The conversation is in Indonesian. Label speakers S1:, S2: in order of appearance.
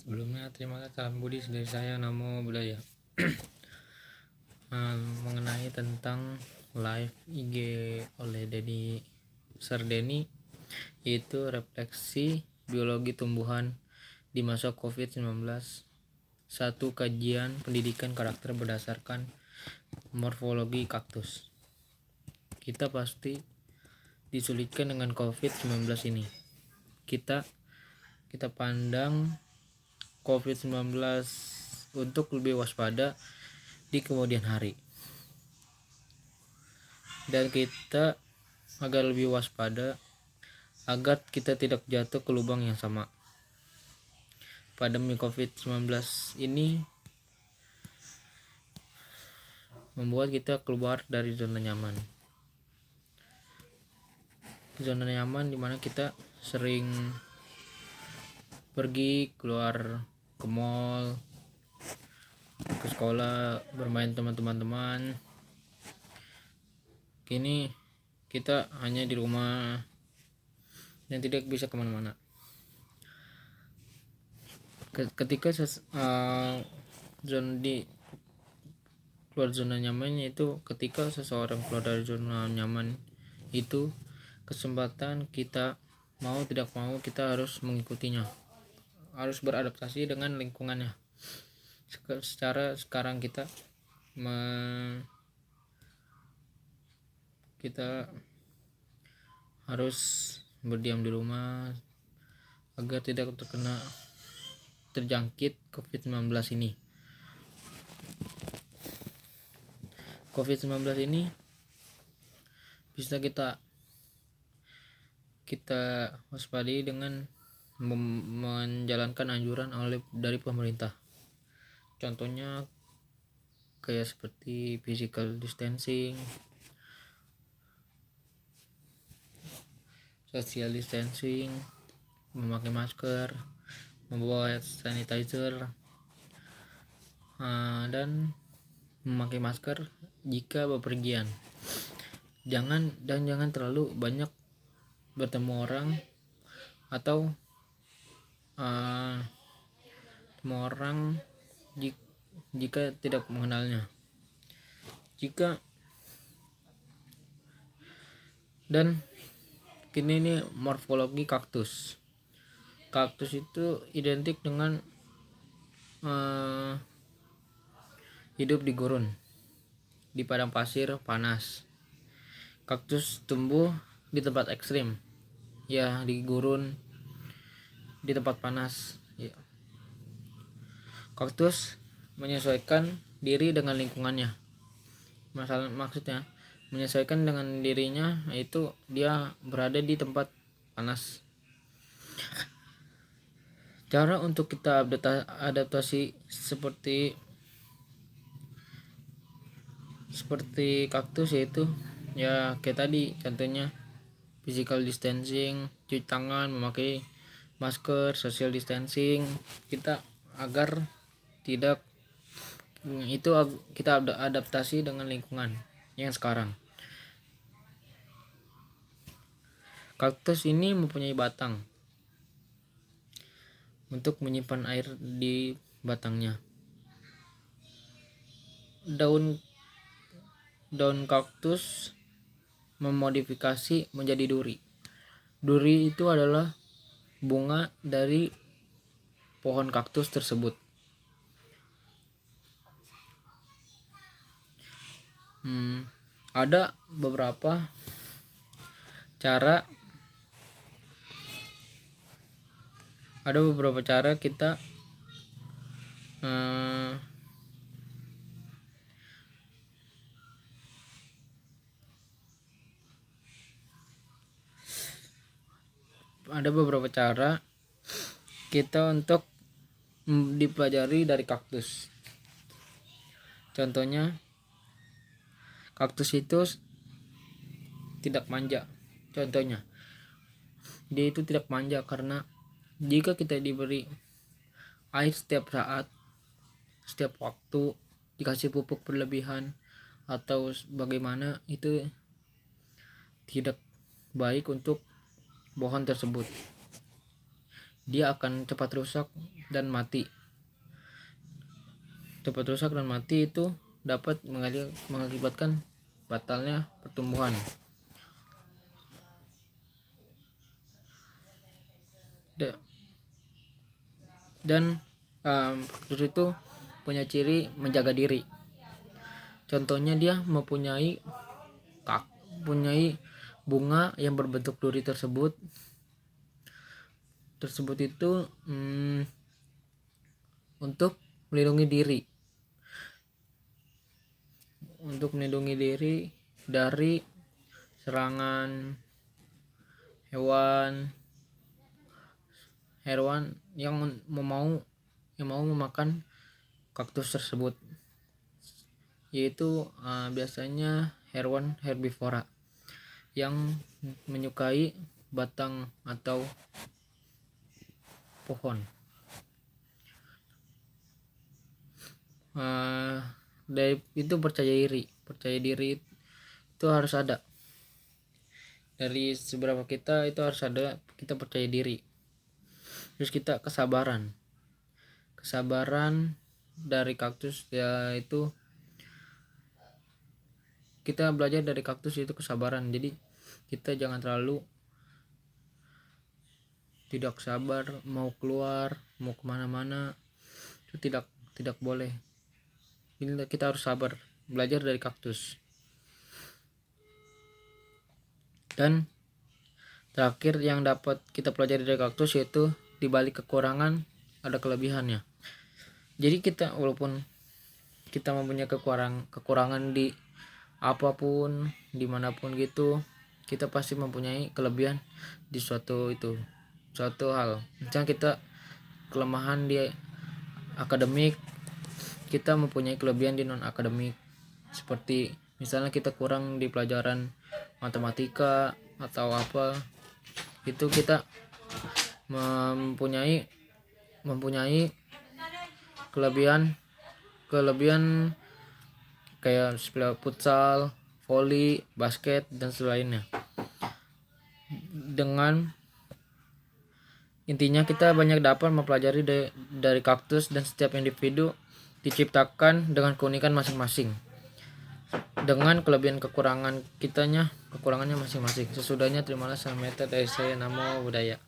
S1: Sebelumnya terima kasih, salam Budi dari saya Namo Buddhaya. Mengenai tentang live IG oleh Denny Sardeni, yaitu refleksi biologi tumbuhan di masa COVID-19, satu kajian pendidikan karakter berdasarkan morfologi kaktus. Kita pasti disulitkan dengan COVID-19 ini. Kita pandang COVID-19 untuk lebih waspada di kemudian hari, dan kita agar lebih waspada agar kita tidak jatuh ke lubang yang sama. Pandemi COVID-19 ini membuat kita keluar dari zona nyaman dimana kita sering pergi keluar ke mall, ke sekolah, bermain teman-teman. Kini kita hanya di rumah dan tidak bisa kemana-mana. Ketika keluar zona nyamannya itu ketika seseorang keluar dari zona nyaman itu, kesempatan kita mau tidak mau kita harus mengikutinya, harus beradaptasi dengan lingkungannya. Secara sekarang kita harus berdiam di rumah agar tidak terjangkit COVID-19 ini. COVID-19 ini bisa kita waspadai dengan menjalankan anjuran dari pemerintah. Contohnya kayak seperti physical distancing, social distancing, memakai masker, membawa sanitizer, dan memakai masker jika bepergian. Jangan terlalu banyak bertemu orang atau orang jika tidak mengenalnya. Dan kini ini morfologi kaktus. Kaktus itu identik dengan hidup di gurun, di padang pasir panas. Kaktus tumbuh di tempat ekstrim, ya, di gurun, di tempat panas, ya. Kaktus menyesuaikan diri dengan lingkungannya. Maksudnya menyesuaikan dengan dirinya, yaitu dia berada di tempat panas. Cara untuk kita adaptasi seperti kaktus yaitu ya kayak tadi contohnya physical distancing, cuci tangan, memakai masker, social distancing. Kita agar tidak itu kita adaptasi dengan lingkungan yang sekarang. Kaktus ini mempunyai batang untuk menyimpan air di batangnya. Daun kaktus memodifikasi menjadi duri. Duri itu adalah bunga dari pohon kaktus tersebut. Ada beberapa cara kita untuk dipelajari dari kaktus. Contohnya kaktus itu tidak manja. Contohnya dia itu tidak manja karena jika kita diberi air setiap saat, setiap waktu, dikasih pupuk berlebihan atau bagaimana, itu tidak baik untuk pohon tersebut. Dia akan cepat rusak dan mati. Cepat rusak dan mati itu dapat mengakibatkan batalnya pertumbuhan. Dan kaktus itu punya ciri menjaga diri. Contohnya dia mempunyai bunga yang berbentuk duri tersebut itu untuk melindungi diri dari serangan hewan yang mau memakan kaktus tersebut, yaitu biasanya hewan herbivora yang menyukai batang atau pohon. Dari itu percaya diri itu harus ada dari seberapa kita, itu harus ada kita percaya diri. Terus kita kesabaran dari kaktus, yaitu kita belajar dari kaktus itu kesabaran. Jadi kita jangan terlalu tidak sabar mau keluar, mau kemana-mana, itu tidak boleh. Ini kita harus sabar, belajar dari kaktus. Dan terakhir yang dapat kita pelajari dari kaktus, yaitu di balik kekurangan ada kelebihannya. Jadi kita walaupun kita mempunyai kekurangan di apapun, dimanapun gitu, kita pasti mempunyai kelebihan di suatu hal. Misalnya kita kelemahan di akademik, kita mempunyai kelebihan di non akademik. Seperti misalnya kita kurang di pelajaran matematika atau apa, itu kita mempunyai kelebihan kayak futsal, voli, basket dan selainnya. Dengan intinya kita banyak dapat mempelajari dari kaktus, dan setiap individu diciptakan dengan keunikan masing-masing, dengan kelebihan kekurangannya masing-masing. Sesudahnya terimalah salam dari saya. Namo Buddhaya.